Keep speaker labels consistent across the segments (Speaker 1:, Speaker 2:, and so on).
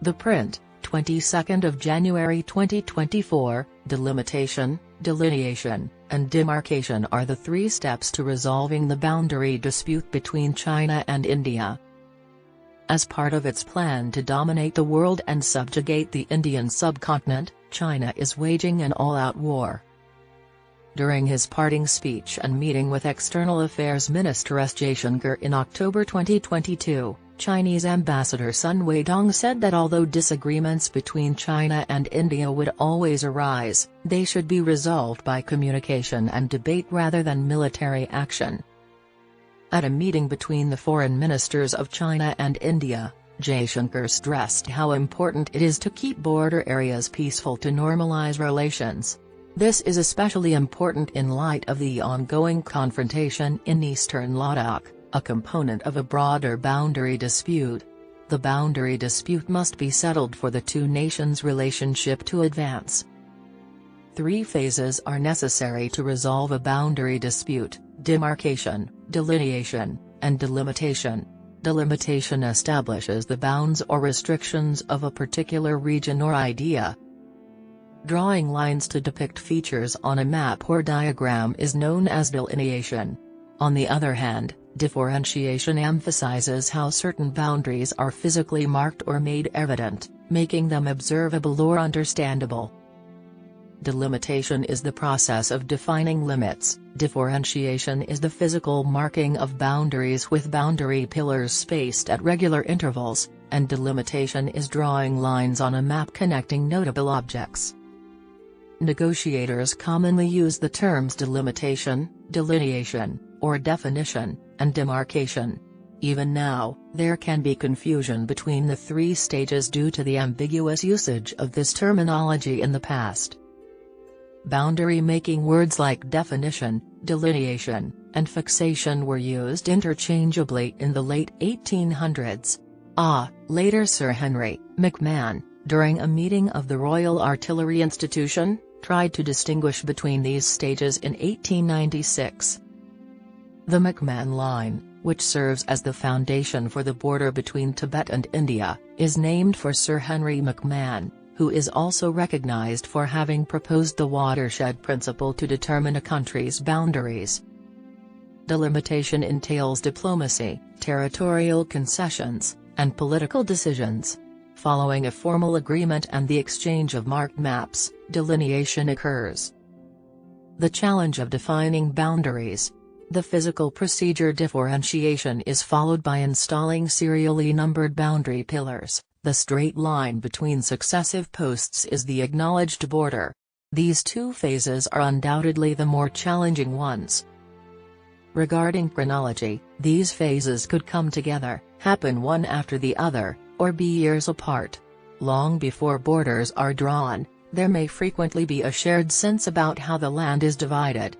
Speaker 1: The print, 22nd of January 2024, delimitation, delineation, and demarcation are the three steps to resolving the boundary dispute between China and India. As part of its plan to dominate the world and subjugate the Indian subcontinent, China is waging an all-out war. During his parting speech and meeting with External Affairs Minister S. Jaishankar in October 2022, Chinese Ambassador Sun Weidong said that although disagreements between China and India would always arise, they should be resolved by communication and debate rather than military action. At a meeting between the foreign ministers of China and India, Jaishankar stressed how important it is to keep border areas peaceful to normalize relations. This is especially important in light of the ongoing confrontation in Eastern Ladakh, a component of a broader boundary dispute. The boundary dispute must be settled for the two nations' relationship to advance. 3 phases are necessary to resolve a boundary dispute: demarcation, delineation, and delimitation. Delimitation establishes the bounds or restrictions of a particular region or idea. Drawing lines to depict features on a map or diagram is known as delineation. On the other hand, differentiation emphasizes how certain boundaries are physically marked or made evident, making them observable or understandable. Delimitation is the process of defining limits, differentiation is the physical marking of boundaries with boundary pillars spaced at regular intervals, and delimitation is drawing lines on a map connecting notable objects. Negotiators commonly use the terms delimitation, delineation, or definition, and demarcation. Even now, there can be confusion between the 3 stages due to the ambiguous usage of this terminology in the past. Boundary-making words like definition, delineation, and fixation were used interchangeably in the late 1800s. Later Sir Henry McMahon, during a meeting of the Royal Artillery Institution, tried to distinguish between these stages in 1896. The McMahon Line, which serves as the foundation for the border between Tibet and India, is named for Sir Henry McMahon, who is also recognized for having proposed the watershed principle to determine a country's boundaries. Delimitation entails diplomacy, territorial concessions, and political decisions. Following a formal agreement and the exchange of marked maps, delineation occurs. The challenge of defining boundaries. The physical procedure differentiation is followed by installing serially numbered boundary pillars. The straight line between successive posts is the acknowledged border. These 2 phases are undoubtedly the more challenging ones. Regarding chronology, these phases could come together, happen one after the other, or be years apart. Long before borders are drawn, there may frequently be a shared sense about how the land is divided.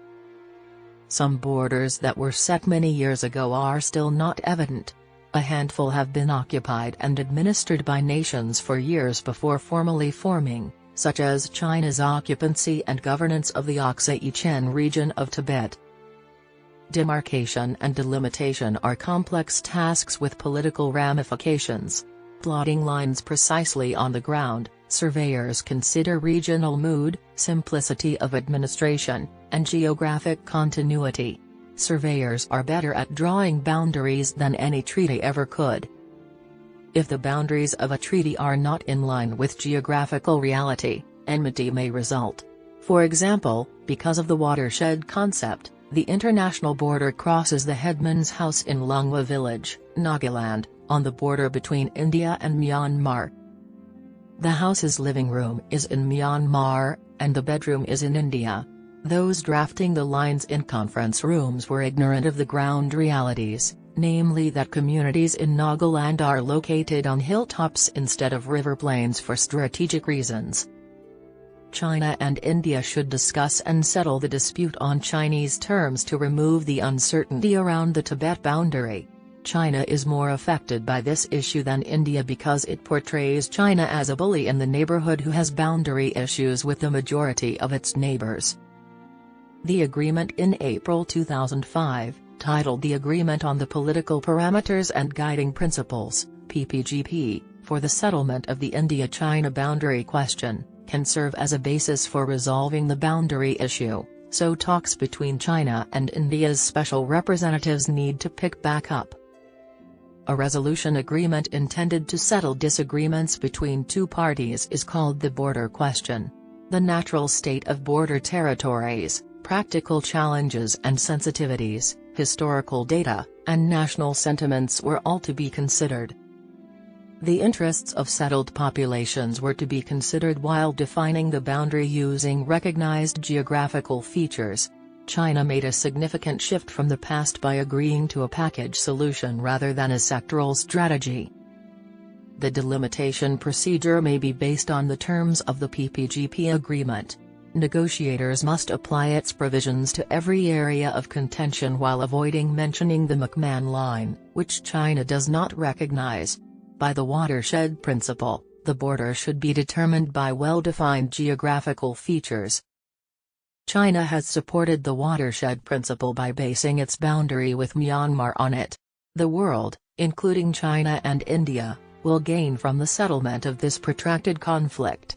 Speaker 1: Some borders that were set many years ago are still not evident. A handful have been occupied and administered by nations for years before formally forming, such as China's occupancy and governance of the Aksai-Chen region of Tibet. Demarcation and delimitation are complex tasks with political ramifications. Plotting lines precisely on the ground, surveyors consider regional mood, simplicity of administration, and geographic continuity. Surveyors are better at drawing boundaries than any treaty ever could. If the boundaries of a treaty are not in line with geographical reality, enmity may result. For example, because of the watershed concept, the international border crosses the headman's house in Lungwa village, Nagaland, on the border between India and Myanmar. The house's living room is in Myanmar, and the bedroom is in India. Those drafting the lines in conference rooms were ignorant of the ground realities, namely that communities in Nagaland are located on hilltops instead of river plains for strategic reasons. China and India should discuss and settle the dispute on Chinese terms to remove the uncertainty around the Tibet boundary. China is more affected by this issue than India because it portrays China as a bully in the neighborhood who has boundary issues with the majority of its neighbors. The agreement in April 2005, titled the Agreement on the Political Parameters and Guiding Principles, PPGP, for the settlement of the India-China boundary question, can serve as a basis for resolving the boundary issue, so talks between China and India's special representatives need to pick back up. A resolution agreement intended to settle disagreements between two parties is called the border question. The natural state of border territories, practical challenges and sensitivities, historical data, and national sentiments were all to be considered. The interests of settled populations were to be considered while defining the boundary using recognized geographical features. China made a significant shift from the past by agreeing to a package solution rather than a sectoral strategy. The delimitation procedure may be based on the terms of the PPGP agreement. Negotiators must apply its provisions to every area of contention while avoiding mentioning the McMahon Line, which China does not recognize. By the watershed principle, the border should be determined by well-defined geographical features. China has supported the watershed principle by basing its boundary with Myanmar on it. The world, including China and India, will gain from the settlement of this protracted conflict.